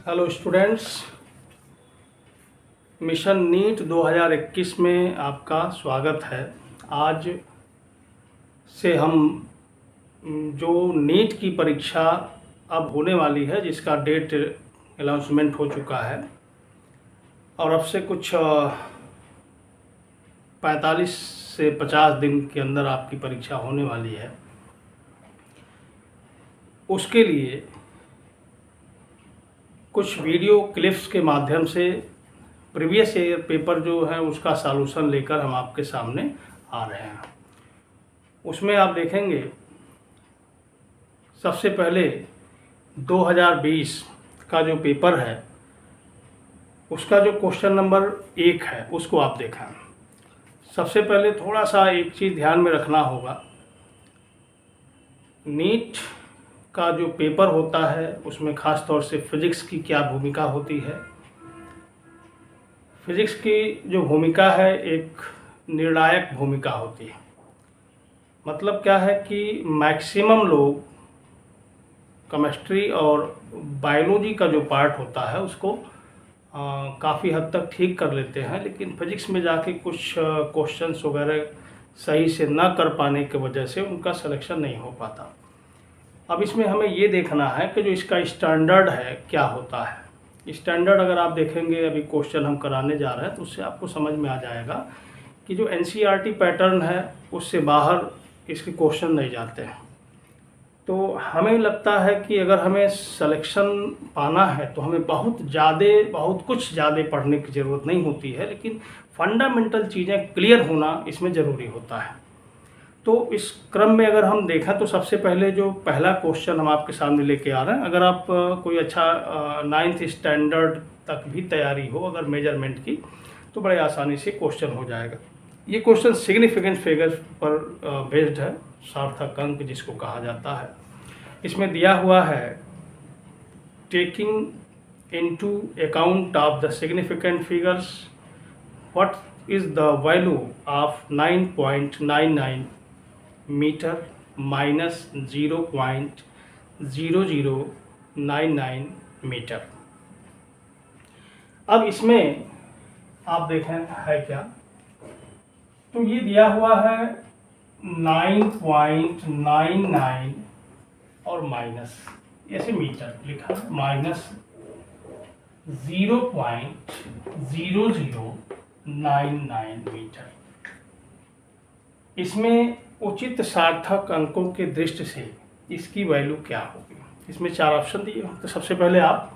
Hello students, mission NEET 2021 में आपका स्वागत है। आज से हम जो नीट की परीक्षा अब होने वाली है, जिसका डेट अनाउंसमेंट हो चुका है और अब से कुछ 45 से 50 दिन के अंदर आपकी परीक्षा होने वाली है। उसके लिए कुछ वीडियो क्लिप्स के माध्यम से प्रीवियस ईयर पेपर जो है उसका सॉल्यूशन लेकर हम आपके सामने आ रहे हैं। उसमें आप देखेंगे सबसे पहले 2020 का जो पेपर है उसका जो क्वेश्चन नंबर 1 है उसको आप देखें। सबसे पहले थोड़ा सा एक चीज़ ध्यान में रखना होगा, नीट का जो पेपर होता है उसमें ख़ास तौर से फिज़िक्स की क्या भूमिका होती है। फिज़िक्स की जो भूमिका है एक निर्णायक भूमिका होती है। मतलब क्या है कि मैक्सिमम लोग केमिस्ट्री और बायोलॉजी का जो पार्ट होता है उसको काफ़ी हद तक ठीक कर लेते हैं, लेकिन फिज़िक्स में जाके कुछ क्वेश्चंस वगैरह सही से ना कर पाने की वजह से उनका सिलेक्शन नहीं हो पाता। अब इसमें हमें ये देखना है कि जो इसका स्टैंडर्ड है क्या होता है। स्टैंडर्ड अगर आप देखेंगे, अभी क्वेश्चन हम कराने जा रहे हैं, तो उससे आपको समझ में आ जाएगा कि जो एनसीईआरटी पैटर्न है उससे बाहर इसके क्वेश्चन नहीं जाते हैं। तो हमें लगता है कि अगर हमें सिलेक्शन पाना है तो हमें बहुत कुछ ज़्यादा पढ़ने की ज़रूरत नहीं होती है, लेकिन फंडामेंटल चीज़ें क्लियर होना इसमें ज़रूरी होता है। तो इस क्रम में अगर हम देखें तो सबसे पहले जो पहला क्वेश्चन हम आपके सामने लेके आ रहे हैं, अगर आप कोई अच्छा 9th स्टैंडर्ड तक भी तैयारी हो अगर मेजरमेंट की, तो बड़े आसानी से क्वेश्चन हो जाएगा। ये क्वेश्चन सिग्निफिकेंट फिगर पर बेस्ड है, सार्थक अंक जिसको कहा जाता है। इसमें दिया हुआ है, taking into account of the significant figures what is the value of 9.99 metre minus 0.0099 metre. अब इसमें आप देखें है क्या, तो ये दिया हुआ है 9.99 और माइनस ऐसे मीटर लिखा है, माइनस 0.0099 मीटर। इसमें उचित सार्थक अंकों के दृष्टि से इसकी वैल्यू क्या होगी। इसमें 4 ऑप्शन दिए हैं। तो सबसे पहले आप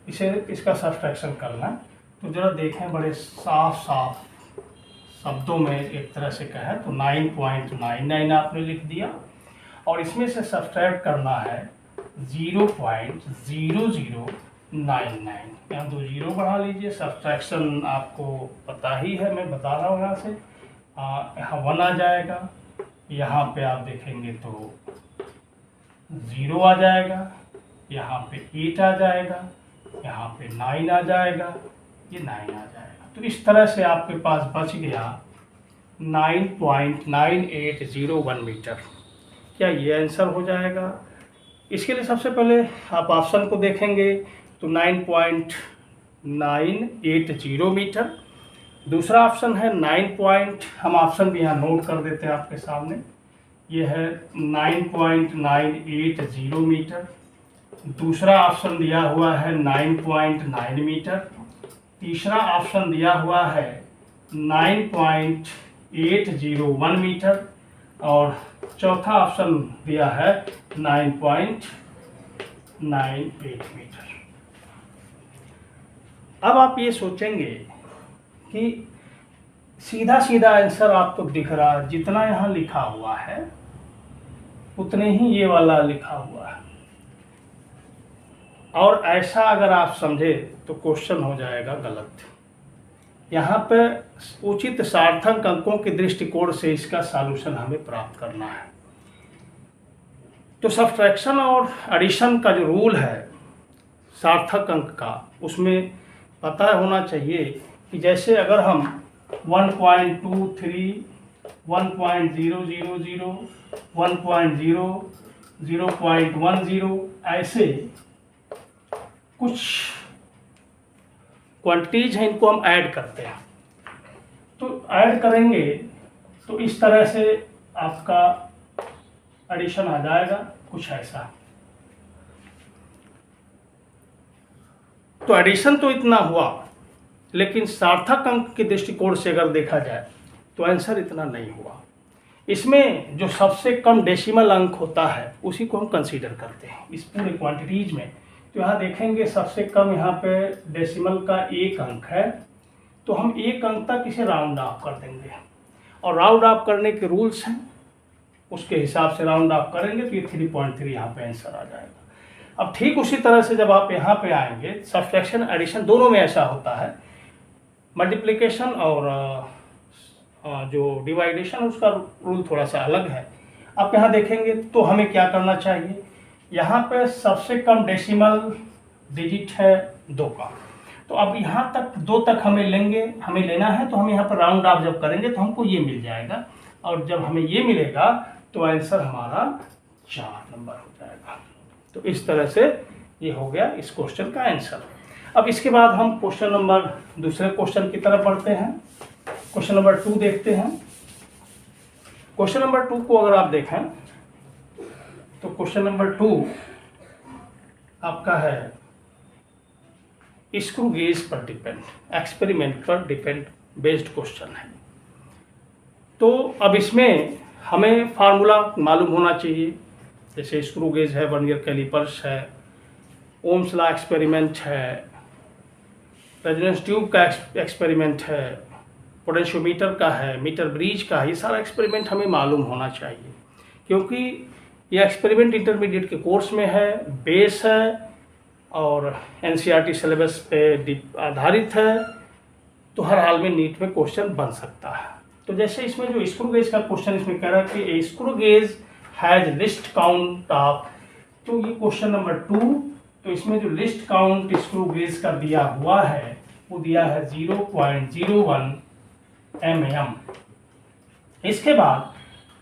इसका सब्ट्रैक्शन करना है। तो जरा देखें बड़े साफ शब्दों में एक तरह से कहें तो 9.99 आपने लिख दिया और इसमें से सब्ट्रैक्ट करना है 0.0099। यहाँ 2 जीरो बढ़ा लीजिए। सब्ट्रैक्शन आपको पता ही है, मैं बता रहा हूँ। यहाँ से यहाँ 1 आ जाएगा, यहाँ पे आप देखेंगे तो 0 आ जाएगा, यहाँ पे 8 आ जाएगा, यहाँ पे 9 आ जाएगा, ये 9 आ जाएगा। तो इस तरह से आपके पास बच गया 9.9801 मीटर। क्या ये आंसर हो जाएगा? इसके लिए सबसे पहले आप ऑप्शन को देखेंगे तो 9.980 मीटर। दूसरा ऑप्शन है 9 हम ऑप्शन भी यहाँ नोट कर देते हैं आपके सामने, ये है 9.980 मीटर। दूसरा ऑप्शन दिया हुआ है 9.9 मीटर। तीसरा ऑप्शन दिया हुआ है 9.801 मीटर और चौथा ऑप्शन दिया है 9.98 मीटर। अब आप ये सोचेंगे कि सीधा आंसर आपको दिख रहा है, जितना यहाँ लिखा हुआ है उतने ही ये वाला लिखा हुआ है, और ऐसा अगर आप समझे तो क्वेश्चन हो जाएगा गलत। यहाँ पे उचित सार्थक अंकों के दृष्टिकोण से इसका सॉल्यूशन हमें प्राप्त करना है। तो सब्ट्रैक्शन और एडिशन का जो रूल है सार्थक अंक का, उसमें पता होना चाहिए कि जैसे अगर हम 1.23, 1.000, 1.0, 0.10 ऐसे कुछ क्वांटिटीज हैं, इनको हम ऐड करते हैं। तो ऐड करेंगे तो इस तरह से आपका एडिशन आ जाएगा कुछ ऐसा। तो एडिशन तो इतना हुआ, लेकिन सार्थक अंक के दृष्टिकोण से अगर देखा जाए तो आंसर इतना नहीं हुआ। इसमें जो सबसे कम डेसिमल अंक होता है उसी को हम कंसीडर करते हैं इस पूरे क्वांटिटीज में। तो यहाँ देखेंगे सबसे कम यहाँ पे डेसिमल का 1 अंक है, तो हम 1 अंक तक इसे राउंड ऑफ कर देंगे, और राउंड ऑफ करने के रूल्स हैं, उसके हिसाब से राउंड ऑफ करेंगे तो ये 3.3 यहाँ पे आंसर आ जाएगा। अब ठीक उसी तरह से जब आप यहाँ पे आएंगे, सब्ट्रैक्शन एडिशन दोनों में ऐसा होता है, मल्टीप्लिकेशन और जो डिवाइडेशन उसका रूल थोड़ा सा अलग है। आप यहाँ देखेंगे तो हमें क्या करना चाहिए, यहाँ पे सबसे कम डेसिमल डिजिट है 2 का, तो अब यहाँ तक 2 तक हमें लेना है, तो हम यहाँ पर राउंड ऑफ जब करेंगे तो हमको ये मिल जाएगा, और जब हमें ये मिलेगा तो आंसर हमारा 4 नंबर हो जाएगा। तो इस तरह से ये हो गया इस क्वेश्चन का आंसर। अब इसके बाद हम दूसरे क्वेश्चन की तरफ बढ़ते हैं। क्वेश्चन नंबर 2 देखते हैं। क्वेश्चन नंबर 2 को अगर आप देखें तो क्वेश्चन नंबर 2 आपका है स्क्रू गेज पर डिपेंड, एक्सपेरिमेंट पर डिपेंड बेस्ड क्वेश्चन है। तो अब इसमें हमें फार्मूला मालूम होना चाहिए, जैसे स्क्रू गेज है, वर्नियर कैलिपर्स है, ओम्स लॉ एक्सपेरिमेंट है, रेजोनेंस ट्यूब का एक्सपेरिमेंट है, पोटेंशियोमीटर का है, मीटर ब्रिज का है, ये सारा एक्सपेरिमेंट हमें मालूम होना चाहिए, क्योंकि ये एक्सपेरिमेंट इंटरमीडिएट के कोर्स में है, बेस है और एनसीईआरटी सिलेबस पे आधारित है, तो हर हाल में नीट में क्वेश्चन बन सकता है। तो जैसे इसमें जो स्क्रू गेज का क्वेश्चन इसमें कह रहा है कि screw gauge has list count of, तो ये क्वेश्चन नंबर 2, तो इसमें जो लिस्ट काउंट स्क्रू गेज का दिया हुआ है वो दिया है 0.01 mm। इसके बाद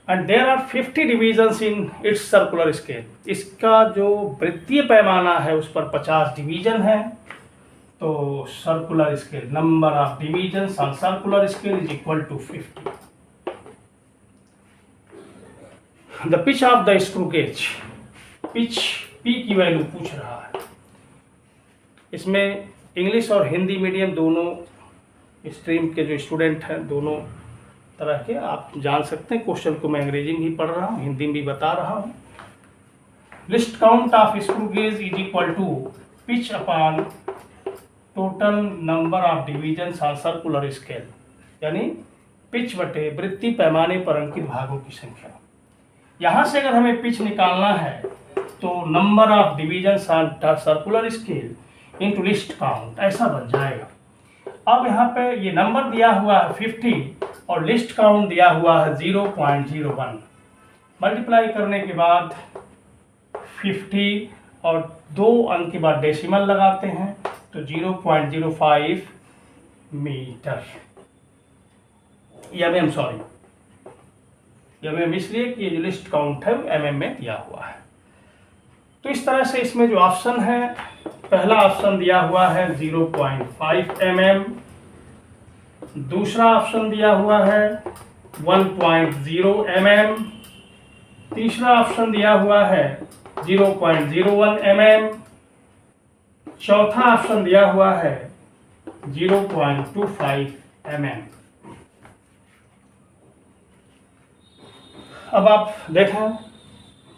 and there are 50 divisions in its circular scale, इसका जो वृत्तीय पैमाना है उस पर 50 डिवीजन है। तो circular scale, number of divisions on circular scale is equal to 50। The pitch of the screw gauge, pitch P की वैल्यू पूछ रहा है। इसमें इंग्लिश और हिंदी मीडियम दोनों स्ट्रीम के जो स्टूडेंट हैं, दोनों तरह के आप जान सकते हैं। क्वेश्चन को मैं अंग्रेजी में भी पढ़ रहा हूँ, हिंदी में भी बता रहा हूँ। Least count of screw gauge is equal to pitch upon total number of divisions on circular scale, यानी पिच बटे वृत्तीय पैमाने पर अंकित भागों की संख्या। यहाँ से अगर हमें पिच निकालना है तो number of divisions on circular scale into list count, ऐसा बन जाएगा। अब यहाँ पे ये नंबर दिया हुआ है 50 और लिस्ट काउंट दिया हुआ है 0.01। मल्टीप्लाई करने के बाद 50 और 2 अंक के बाद डेसिमल लगाते हैं तो 0.05 मीटर, mm, सॉरी mm इसलिए कि ये लिस्ट काउंट है mm में दिया हुआ है। तो इस तरह से इसमें जो ऑप्शन है, पहला ऑप्शन दिया हुआ है 0.5 mm, दूसरा ऑप्शन दिया हुआ है 1.0 mm, तीसरा ऑप्शन दिया हुआ है 0.01 mm, चौथा ऑप्शन दिया हुआ है 0.25 mm। अब आप देखें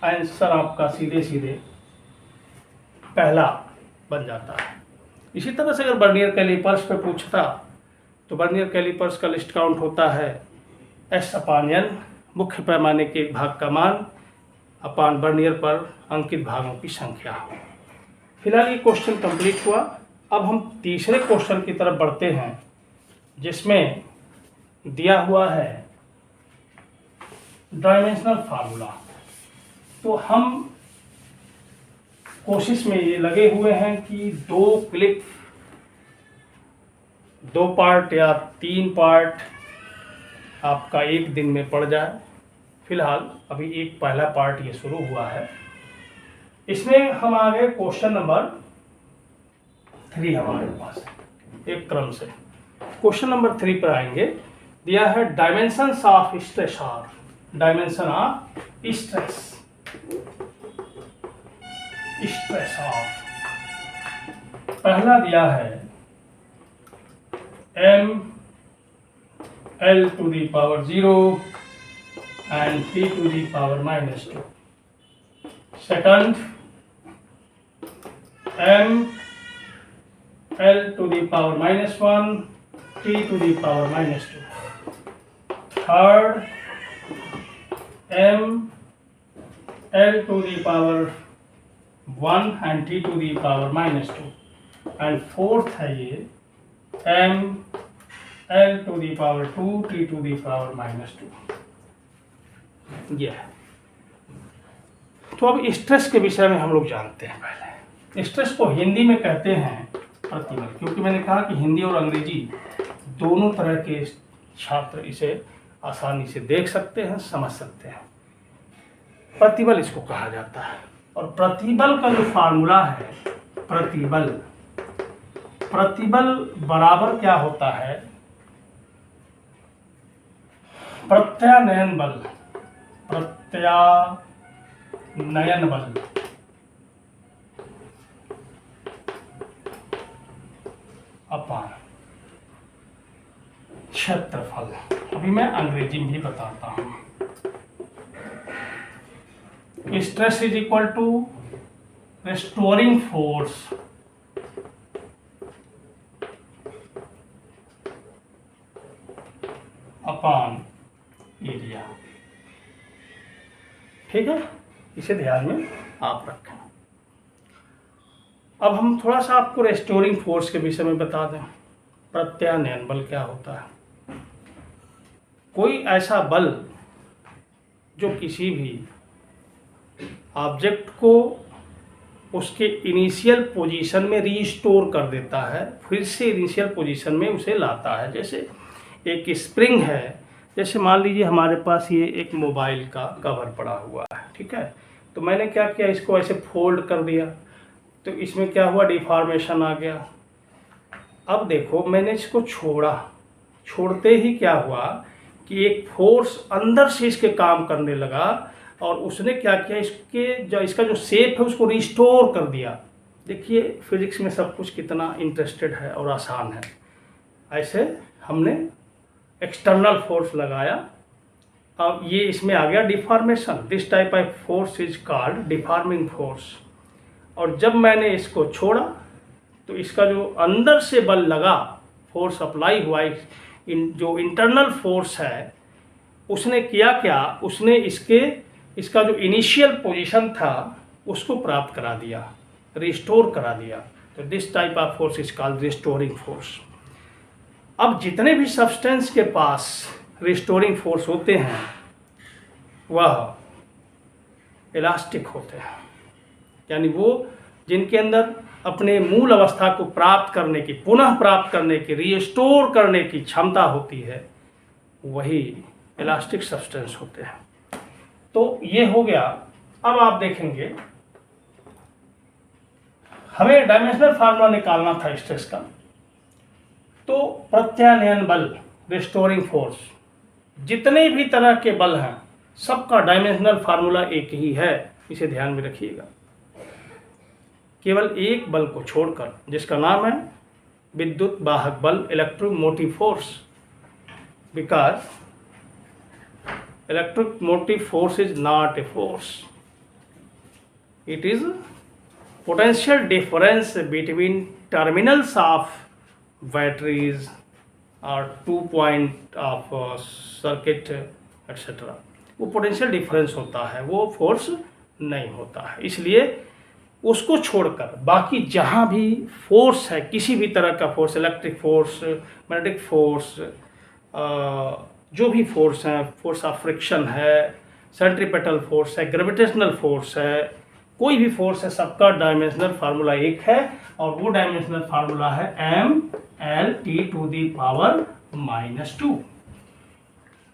आंसर आपका सीधे सीधे पहला बन जाता है। इसी तरह से अगर वर्नियर कैलिपर्स पे पूछता तो वर्नियर कैलिपर्स का लिस्ट काउंट होता है S/N, मुख्य पैमाने के एक भाग का मान अपान वर्नियर पर अंकित भागों की संख्या। फिलहाल ये क्वेश्चन कंप्लीट हुआ। अब हम तीसरे क्वेश्चन की तरफ बढ़ते हैं, जिसमें दिया हुआ है डायमेंशनल फार्मूला। तो हम कोशिश में ये लगे हुए हैं कि 2 पार्ट या 3 पार्ट आपका एक दिन में पड़ जाए। फिलहाल अभी एक पहला पार्ट ये शुरू हुआ है। इसमें हम आ गए क्वेश्चन नंबर 3 हमारे पास। एक क्रम से। क्वेश्चन नंबर 3 पर आएंगे। दिया है dimensions of stress are, dimension of stress, stress of पहला दिया है m l to the power 0 and t to the power -2. Second, m l to the power -1, t to the power -2. Third, m l to the power 1 and t to the power -2. And fourth है ये m l to the power 2 t to the power -2। ये है। तो अब stress के विषय में हम लोग जानते हैं। पहले स्ट्रेस को हिंदी में कहते हैं प्रतिबल, क्योंकि मैंने कहा कि हिंदी और अंग्रेजी दोनों तरह के छात्र इसे आसानी से देख सकते हैं, समझ सकते हैं। प्रतिबल इसको कहा जाता है। और प्रतिबल का जो फार्मूला है, प्रतिबल बराबर क्या होता है, प्रत्यानयन बल अपान क्षेत्रफल। अभी मैं अंग्रेजी में भी बताता हूं। Stress is equal to restoring force upon area. ठीक है, इसे ध्यान में आप रखें। अब हम थोड़ा सा आपको रेस्टोरिंग फोर्स के विषय में बता दें। प्रत्यानयन बल क्या होता है? कोई ऐसा बल जो किसी भी ऑब्जेक्ट को उसके इनिशियल पोजीशन में रीस्टोर कर देता है, फिर से इनिशियल पोजीशन में उसे लाता है। जैसे एक स्प्रिंग है, जैसे मान लीजिए हमारे पास ये एक मोबाइल का कवर पड़ा हुआ है, ठीक है। तो मैंने क्या किया, इसको ऐसे फोल्ड कर दिया, तो इसमें क्या हुआ, डिफॉर्मेशन आ गया। अब देखो मैंने इसको छोड़ा, छोड़ते ही क्या हुआ कि एक फोर्स अंदर से इसके काम करने लगा और उसने क्या किया, इसका जो शेप है उसको रिस्टोर कर दिया। देखिए फिजिक्स में सब कुछ कितना इंटरेस्टेड है और आसान है। ऐसे हमने एक्सटर्नल फोर्स लगाया, अब ये इसमें आ गया deformation. This type of force is called deforming force. और जब मैंने इसको छोड़ा तो इसका जो अंदर से बल लगा, फोर्स अप्लाई हुआ, जो इंटरनल फोर्स है, उसने किया क्या, उसने इसका जो इनिशियल पोजीशन था उसको प्राप्त करा दिया, रिस्टोर करा दिया। तो this type of force is called restoring force. अब जितने भी सब्सटेंस के पास रिस्टोरिंग फोर्स होते हैं वह इलास्टिक होते हैं, यानी वो जिनके अंदर अपने मूल अवस्था को प्राप्त करने की, पुनः प्राप्त करने की, रिस्टोर करने की क्षमता होती है, वही इलास्टिक सब्सटेंस होते हैं। तो ये हो गया। अब आप देखेंगे हमें डायमेंशनल फार्मूला निकालना था स्ट्रेस का। तो प्रत्यानयन बल, रिस्टोरिंग फोर्स, जितने भी तरह के बल हैं सबका डायमेंशनल फार्मूला एक ही है, इसे ध्यान में रखिएगा। केवल एक बल को छोड़कर, जिसका नाम है विद्युत वाहक बल, electromotive force. Because electromotive force is not a force, it is potential difference between terminals of batteries और 2 पॉइंट ऑफ सर्किट एट्सेट्रा। वो पोटेंशियल डिफरेंस होता है, वो फोर्स नहीं होता है। इसलिए उसको छोड़कर बाकी जहाँ भी फोर्स है, किसी भी तरह का force, electric force, magnetic force, जो भी फोर्स है, फोर्स ऑफ फ्रिक्शन है, सेंट्रीपेटल फोर्स है, ग्रेविटेशनल फोर्स है, कोई भी फोर्स है, सबका डायमेंशनल फार्मूला एक है और वो डायमेंशनल फार्मूला है mL T⁻²।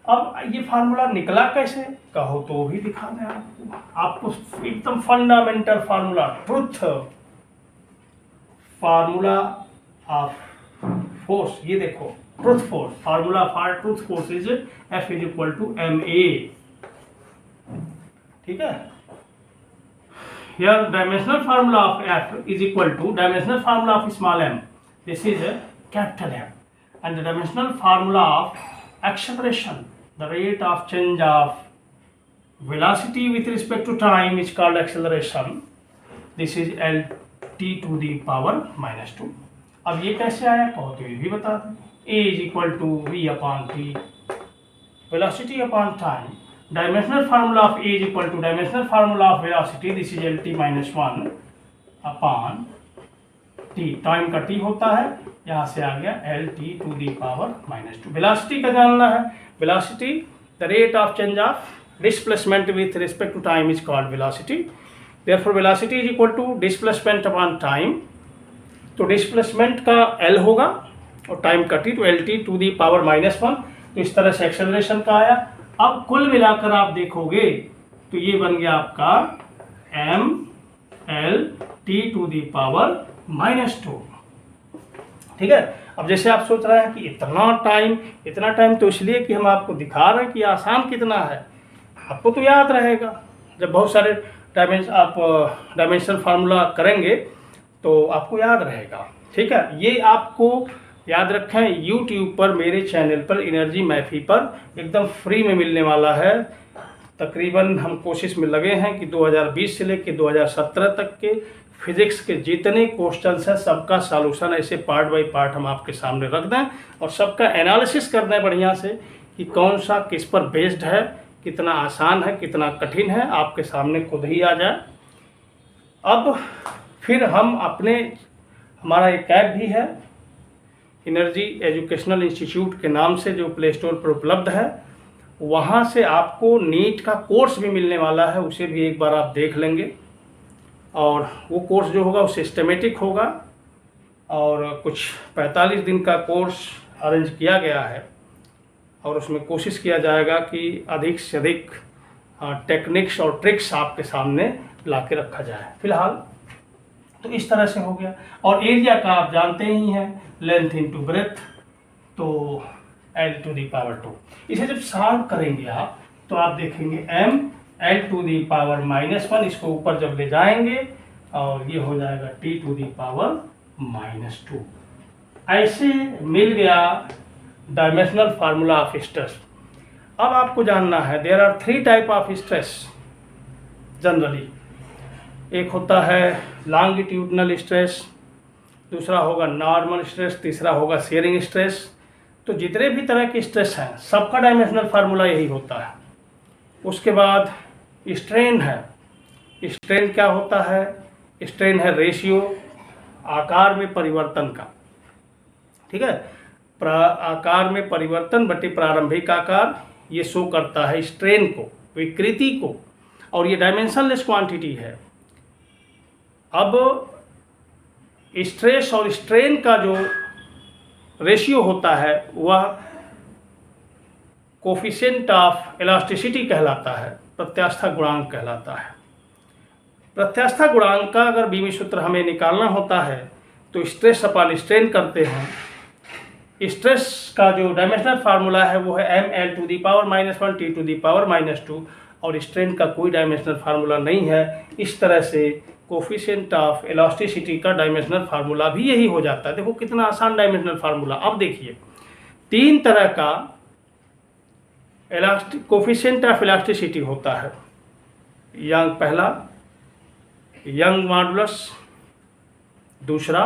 अब ये फार्मूला निकला कैसे कहो तो भी दिखा दें आपको एकदम fundamental formula, truth formula of force, ये देखो truth force, formula for truth force is F is equal to ma, ठीक है। Here dimensional formula of F is equal to dimensional formula of small m. This is a capital M. And the dimensional formula of acceleration, the rate of change of velocity with respect to time is called acceleration. This is Lt to the power minus 2. अब ये कैसे आया कहो तो ये भी बता दें। A is equal to v upon t, velocity upon time. Dimensional formula of A is equal to dimensional formula of velocity. This is Lt minus 1 upon t. Time का t होता है, यहाँ से आ गया Lt to the power minus 2. Velocity का जानना है, velocity the rate of change of displacement with respect to time is called velocity. Therefore velocity is equal to displacement upon time. तो डिस्प्लेसमेंट का L होगा और टाइम का t, तो Lt to the power minus 1. तो इस तरह से एक्सेलरेशन का आया। अब कुल मिलाकर आप देखोगे तो ये बन गया आपका m l t to the power minus 2, ठीक है। अब जैसे आप सोच रहे हैं कि इतना टाइम तो इसलिए कि हम आपको दिखा रहे हैं कि आसान कितना है। आपको तो याद रहेगा, जब बहुत सारे डायमेंशनल फार्मूला करेंगे तो आपको याद रहेगा, ठीक है। ये आपको याद रखें, YouTube पर मेरे चैनल पर एनर्जी मैफी पर एकदम फ्री में मिलने वाला है। तकरीबन हम कोशिश में लगे हैं कि 2020 से लेकर 2017 तक के फिजिक्स के जितने क्वेश्चंस हैं सबका सॉल्यूशन ऐसे पार्ट बाय पार्ट हम आपके सामने रख दें और सबका एनालिसिस कर दें बढ़िया से कि कौन सा किस पर बेस्ड है, कितना आसान है, कितना कठिन है, आपके सामने खुद ही आ जाए। अब फिर हम हमारा एक ऐप भी है एनर्जी एजुकेशनल इंस्टीट्यूट के नाम से, जो प्ले स्टोर पर उपलब्ध है। वहाँ से आपको नीट का कोर्स भी मिलने वाला है, उसे भी एक बार आप देख लेंगे। और वो कोर्स जो होगा वो सिस्टमेटिक होगा और कुछ 45 दिन का कोर्स अरेंज किया गया है और उसमें कोशिश किया जाएगा कि अधिक से अधिक टेक्निक्स और ट्रिक्स आपके सामने ला के रखा जाए। फिलहाल तो इस तरह से हो गया। और एरिया का आप जानते ही हैं, लेंथ इनटू ब्रेथ, तो L to the power 2। इसे जब सॉल्व करेंगे आप तो आप देखेंगे m L to the power minus 1, इसको ऊपर जब ले जाएंगे और ये हो जाएगा T to the power minus 2। ऐसे मिल गया डायमेंशनल फार्मूला ऑफ स्ट्रेस। अब आपको जानना है there are 3 type of stress generally. एक होता है लॉन्गिट्यूडनल स्ट्रेस, दूसरा होगा नॉर्मल स्ट्रेस, तीसरा होगा शेयरिंग स्ट्रेस। तो जितने भी तरह के स्ट्रेस हैं सबका डायमेंशनल फार्मूला यही होता है। उसके बाद स्ट्रेन है। स्ट्रेन क्या होता है? स्ट्रेन है रेशियो आकार में परिवर्तन का, ठीक है। आकार में परिवर्तन बटे प्रारंभिक आकार, ये शो करता है स्ट्रेन को, विकृति को, और ये डायमेंशनलेस क्वांटिटी है। अब स्ट्रेस और स्ट्रेन का जो रेशियो होता है वह कोफिशिएंट ऑफ इलास्टिसिटी कहलाता है, प्रत्यास्था गुणांक कहलाता है। प्रत्यास्था गुणांक का अगर बीमी सूत्र हमें निकालना होता है तो स्ट्रेस अपॉन स्ट्रेन करते हैं। स्ट्रेस का जो डायमेंशनल फार्मूला है वो है ml to the power -1 t to the power -2, और स्ट्रेन का कोई डायमेंशनल फार्मूला नहीं है। इस तरह से कोफिशिएंट ऑफ इलास्टिसिटी का डायमेंशनल फार्मूला भी यही हो जाता है। देखो कितना आसान डायमेंशनल फार्मूला। अब देखिए 3 तरह का कोफिशिएंट ऑफ इलास्टिसिटी होता है। पहला यंग मॉडुलस, दूसरा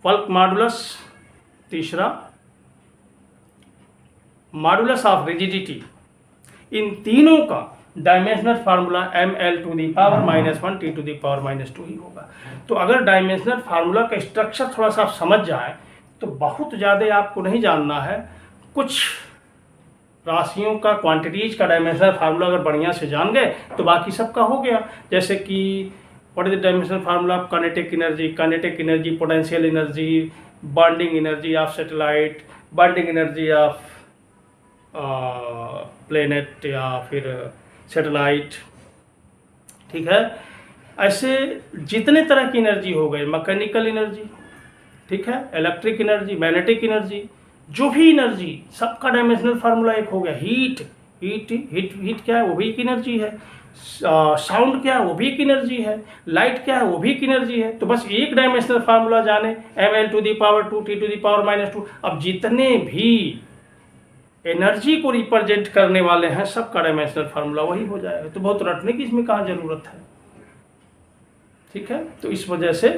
फल्क मॉडुलस, तीसरा मॉडुलस ऑफ रिजिडिटी। इन तीनों का dimensional formula ml to the power -1 t to the power -2 ही होगा। तो अगर डायमेंशनल फार्मूला का स्ट्रक्चर थोड़ा सा आप समझ जाए तो बहुत ज़्यादा आपको नहीं जानना है। कुछ राशियों का, क्वांटिटीज का डायमेंशनल फार्मूला अगर बढ़िया से जान गए तो बाकी सबका हो गया। जैसे कि what is the dimensional formula of kinetic energy, potential energy, bonding energy of satellite, bonding energy of planet या फिर सैटेलाइट, ठीक है। ऐसे जितने तरह की एनर्जी हो गई, मैकेनिकल एनर्जी, ठीक है, इलेक्ट्रिक एनर्जी, मैग्नेटिक एनर्जी, जो भी एनर्जी, सबका डायमेंशनल फार्मूला एक हो गया। हीट हीट हीट हीट क्या है, वो भी एक एनर्जी है। साउंड क्या है, वो भी एक एनर्जी है। लाइट क्या है, वो भी एक एनर्जी है। तो बस एक डायमेंशनल फार्मूला जाने, ml⁻², T⁻²। अब जितने भी एनर्जी को रिप्रेजेंट करने वाले हैं सबका डायमेंशनल फार्मूला वही हो जाएगा। तो बहुत रटने की इसमें कहाँ जरूरत है, ठीक है। तो इस वजह से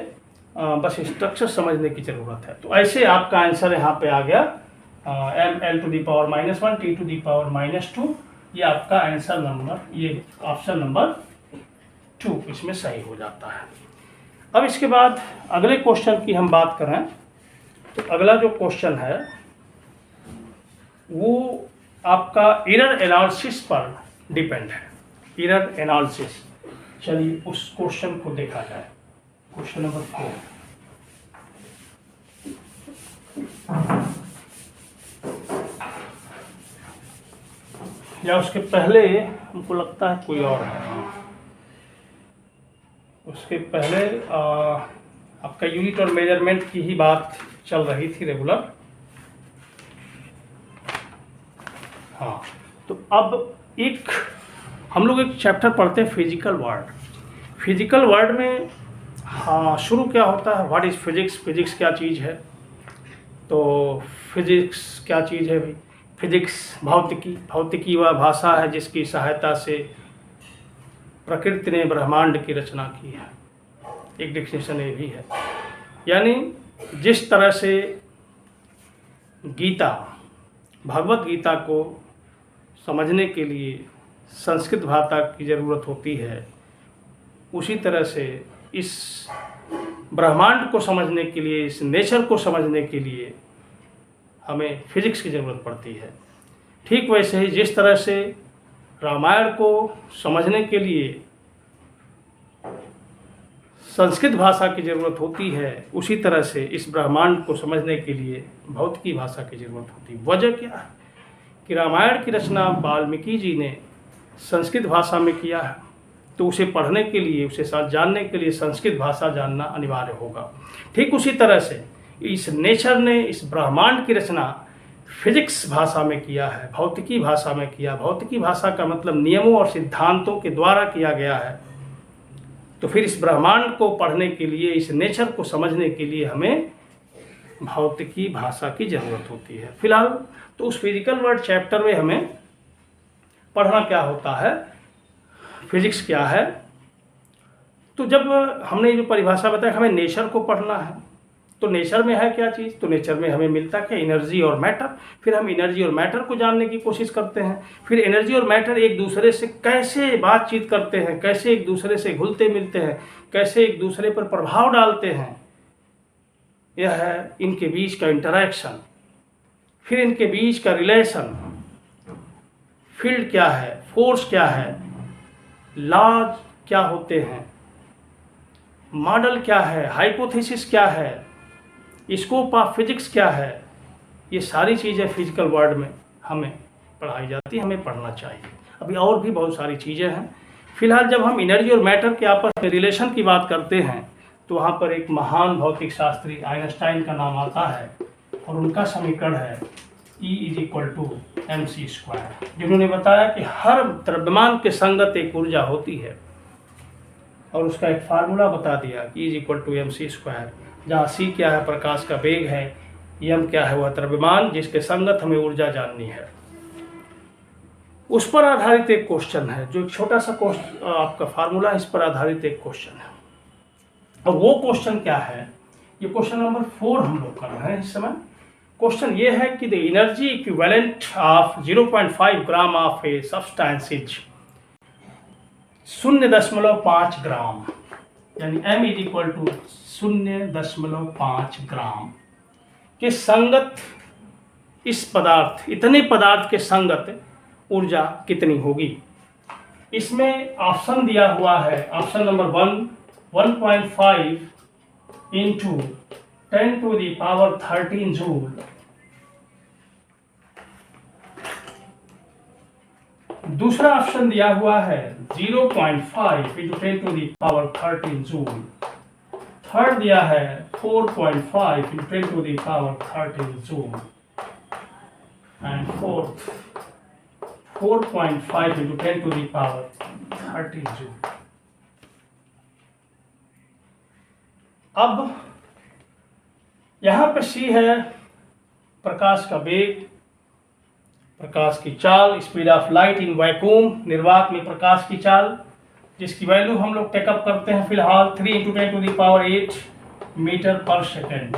बस स्ट्रक्चर समझने की जरूरत है। तो ऐसे आपका आंसर यहाँ पे आ गया ml⁻⁻1 T⁻², ये आपका आंसर नंबर, ये ऑप्शन नंबर 2 इसमें सही हो जाता है। अब इसके बाद अगले क्वेश्चन की हम बात करें तो अगला जो क्वेश्चन है वो आपका एरर एनालिसिस पर डिपेंड है। एरर एनालिसिस, चलिए उस क्वेश्चन को देखा जाए। क्वेश्चन नंबर 4, या उसके पहले हमको लगता है कोई और है। उसके पहले आपका यूनिट और मेजरमेंट की ही बात चल रही थी रेगुलर। हाँ, तो अब हम लोग एक चैप्टर पढ़ते हैं फिजिकल वर्ल्ड। फिजिकल वर्ल्ड में हाँ शुरू क्या होता है, व्हाट इज़ फिजिक्स, फिजिक्स क्या चीज़ है। तो फिजिक्स क्या चीज़ है भाई, फिजिक्स भौतिकी वह भाषा है जिसकी सहायता से प्रकृति ने ब्रह्मांड की रचना की है। एक डेफिनेशन ये भी है, यानी जिस तरह से गीता, भगवत गीता को समझने के लिए संस्कृत भाषा की ज़रूरत होती है, उसी तरह से इस ब्रह्मांड को समझने के लिए, इस नेचर को समझने के लिए हमें फिजिक्स की ज़रूरत पड़ती है। ठीक वैसे ही जिस तरह से रामायण को समझने के लिए संस्कृत भाषा की ज़रूरत होती है, उसी तरह से इस ब्रह्मांड को समझने के लिए भौतिकी भाषा की ज़रूरत होती है। वजह क्या है कि रामायण की रचना वाल्मीकि जी ने संस्कृत भाषा में किया है, तो उसे पढ़ने के लिए, उसे साथ जानने के लिए संस्कृत भाषा जानना अनिवार्य होगा। ठीक उसी तरह से इस नेचर ने इस ब्रह्मांड की रचना फिजिक्स भाषा में किया है, भौतिकी भाषा में किया। भौतिकी भाषा का मतलब नियमों और सिद्धांतों के द्वारा किया गया है। तो फिर इस ब्रह्मांड को पढ़ने के लिए, इस नेचर को समझने के लिए हमें भौतिकी भाषा की ज़रूरत होती है। फिलहाल तो उस फिजिकल वर्ल्ड चैप्टर में हमें पढ़ना क्या होता है, फिजिक्स क्या है। तो जब हमने जो परिभाषा बताया हमें नेचर को पढ़ना है, तो नेचर में है क्या चीज़, तो नेचर में हमें मिलता क्या, एनर्जी और मैटर। फिर हम एनर्जी और मैटर को जानने की कोशिश करते हैं। फिर एनर्जी और मैटर एक दूसरे से कैसे बातचीत करते हैं, कैसे एक दूसरे से घुलते मिलते हैं, कैसे एक दूसरे पर प्रभाव डालते हैं, यह है इनके बीच का इंटरैक्शन। फिर इनके बीच का रिलेशन, फील्ड क्या है, फोर्स क्या है, लॉज क्या होते हैं, मॉडल क्या है, हाइपोथेसिस क्या है, स्कोप ऑफ फिजिक्स क्या है। ये सारी चीज़ें फिजिकल वर्ल्ड में हमें पढ़ाई जाती है, हमें पढ़ना चाहिए। अभी और भी बहुत सारी चीज़ें हैं। फिलहाल जब हम एनर्जी और मैटर के आपस में रिलेशन की बात करते हैं तो वहाँ पर एक महान भौतिक शास्त्री आइंस्टाइन का नाम आता है, और उनका समीकरण है E = mc², जिन्होंने बताया कि हर द्रव्यमान के संगत एक ऊर्जा होती है, और उसका एक फार्मूला बता दिया कि E = mc², जहाँ c क्या है, प्रकाश का वेग है, m क्या है, वह द्रव्यमान जिसके संगत हमें ऊर्जा जाननी है। उस पर आधारित एक क्वेश्चन है, जो एक छोटा सा क्वेश्चन आपका फार्मूला, इस पर आधारित एक क्वेश्चन है। और वो क्वेश्चन क्या है, ये क्वेश्चन नंबर 4 हम लोग कर रहे हैं इस समय। क्वेश्चन ये है कि the energy equivalent of 0.5 gram of a substance is 0.5 ग्राम, यानी m = 0.5 ग्राम के संगत इस पदार्थ, इतने पदार्थ के संगत ऊर्जा कितनी होगी। इसमें ऑप्शन दिया हुआ है, ऑप्शन नंबर 1 1.5 × 10⁻13 जूल, दूसरा ऑप्शन दिया हुआ है 0.5 × 10⁻13 जूल, थर्ड दिया है 4.5 × 10⁻13 जूल, एंड फोर्थ 4.5 × 10⁻13 जूल। अब यहाँ पे C है प्रकाश का वेग, प्रकाश की चाल, speed of light in vacuum, निर्वात में प्रकाश की चाल, जिसकी वैल्यू हम लोग टेकअप करते हैं फिलहाल 3 × 10⁸ मीटर पर सेकेंड।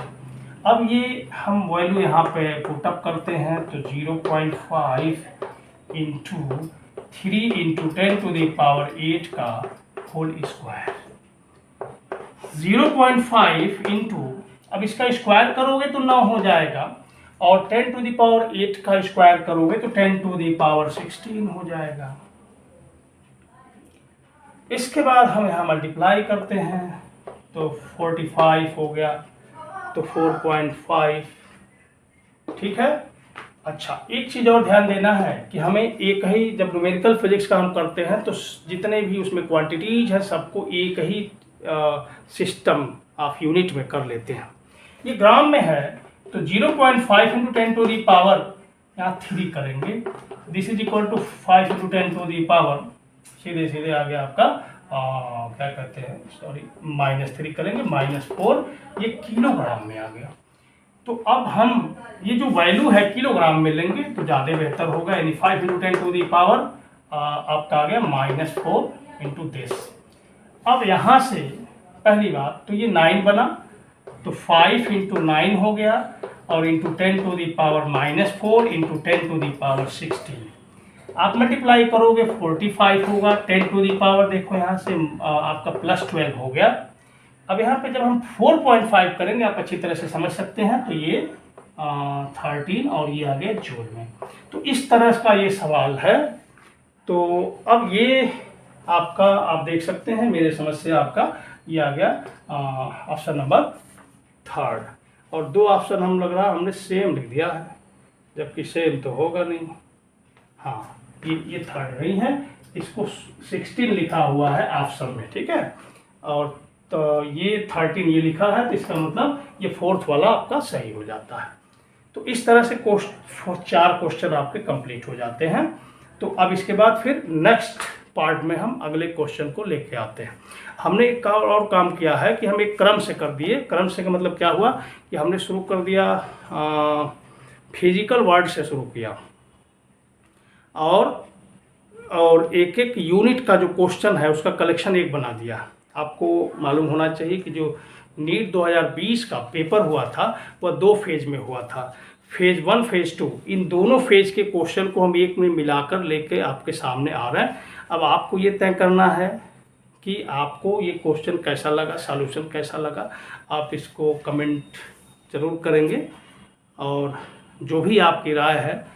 अब ये हम वैल्यू यहाँ पे पुटअप करते हैं तो 0.5 × 3 × 10⁸ का होल स्क्वायर, 0.5 इंटू, अब इसका स्क्वायर करोगे तो 9 हो जाएगा, और 10⁸ का स्क्वायर करोगे तो 10⁻16 हो जाएगा। इसके बाद हम यहाँ मल्टीप्लाई करते हैं तो 45 हो गया, तो 4.5, ठीक है। अच्छा, एक चीज़ और ध्यान देना है कि हमें एक ही, जब न्यूमेरिकल फिजिक्स का हम करते हैं तो जितने भी उसमें क्वांटिटीज हैं सबको एक ही सिस्टम ऑफ यूनिट में कर लेते हैं। ये ग्राम में है तो 0.5 × 10⁻, यहाँ 3 करेंगे, दिस इज इक्वल टू 5 × 10⁻, सीधे सीधे आ गया आपका क्या कहते हैं, सॉरी, -3 करेंगे, -4, ये किलोग्राम में आ गया। तो अब हम ये जो वैल्यू है किलोग्राम में लेंगे तो ज़्यादा बेहतर होगा, यानी 5 × 10⁻, आपका आ गया -4 × this। अब यहाँ से पहली बात तो ये 9 बना, तो 5 × 9 हो गया, और इंटू 10⁻⁻4 × 10⁻16। आप मल्टीप्लाई करोगे 45 होगा, 10⁻, देखो यहाँ से आपका +12 हो गया। अब यहाँ पे जब हम 4.5 करेंगे, आप अच्छी तरह से समझ सकते हैं, तो ये 13 और ये आ गया जूल में। तो इस तरह का ये सवाल है। तो अब ये आपका, आप देख सकते हैं मेरे समझ से आपका ये आ गया ऑप्शन नंबर 3, और 2 ऑप्शन हम लग रहा हमने सेम लिख दिया है, जबकि सेम तो होगा नहीं। हाँ, ये 3 नहीं है, इसको 16 लिखा हुआ है ऑप्शन में, ठीक है, और तो ये 13 ये लिखा है, तो इसका मतलब ये 4th वाला आपका सही हो जाता है। तो इस तरह से 4 क्वेश्चन आपके कंप्लीट हो जाते हैं। तो अब इसके बाद फिर नेक्स्ट पार्ट में हम अगले क्वेश्चन को लेके आते हैं। हमने एक और काम किया है कि हम एक क्रम से कर दिए। क्रम से का मतलब क्या हुआ कि हमने शुरू कर दिया फिजिकल वर्ड से शुरू किया, और एक एक यूनिट का जो क्वेश्चन है उसका कलेक्शन एक बना दिया। आपको मालूम होना चाहिए कि जो नीट 2020 का पेपर हुआ था वह 2 फेज में हुआ था, फेज 1 फेज 2। इन दोनों फेज के क्वेश्चन को हम एक में मिलाकर लेके आपके सामने आ रहे हैं। अब आपको ये तय करना है कि आपको ये क्वेश्चन कैसा लगा, सॉल्यूशन कैसा लगा। आप इसको कमेंट ज़रूर करेंगे, और जो भी आपकी राय है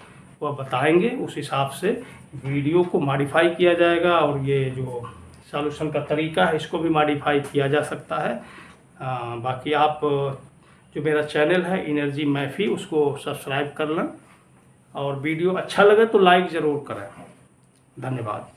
वह बताएंगे। उस हिसाब से वीडियो को मॉडिफाई किया जाएगा, और ये जो सॉल्यूशन का तरीका है इसको भी मॉडिफाई किया जा सकता है। बाकी आप जो मेरा चैनल है एनर्जी मैफी, उसको सब्सक्राइब कर लें, और वीडियो अच्छा लगे तो लाइक ज़रूर करें। धन्यवाद।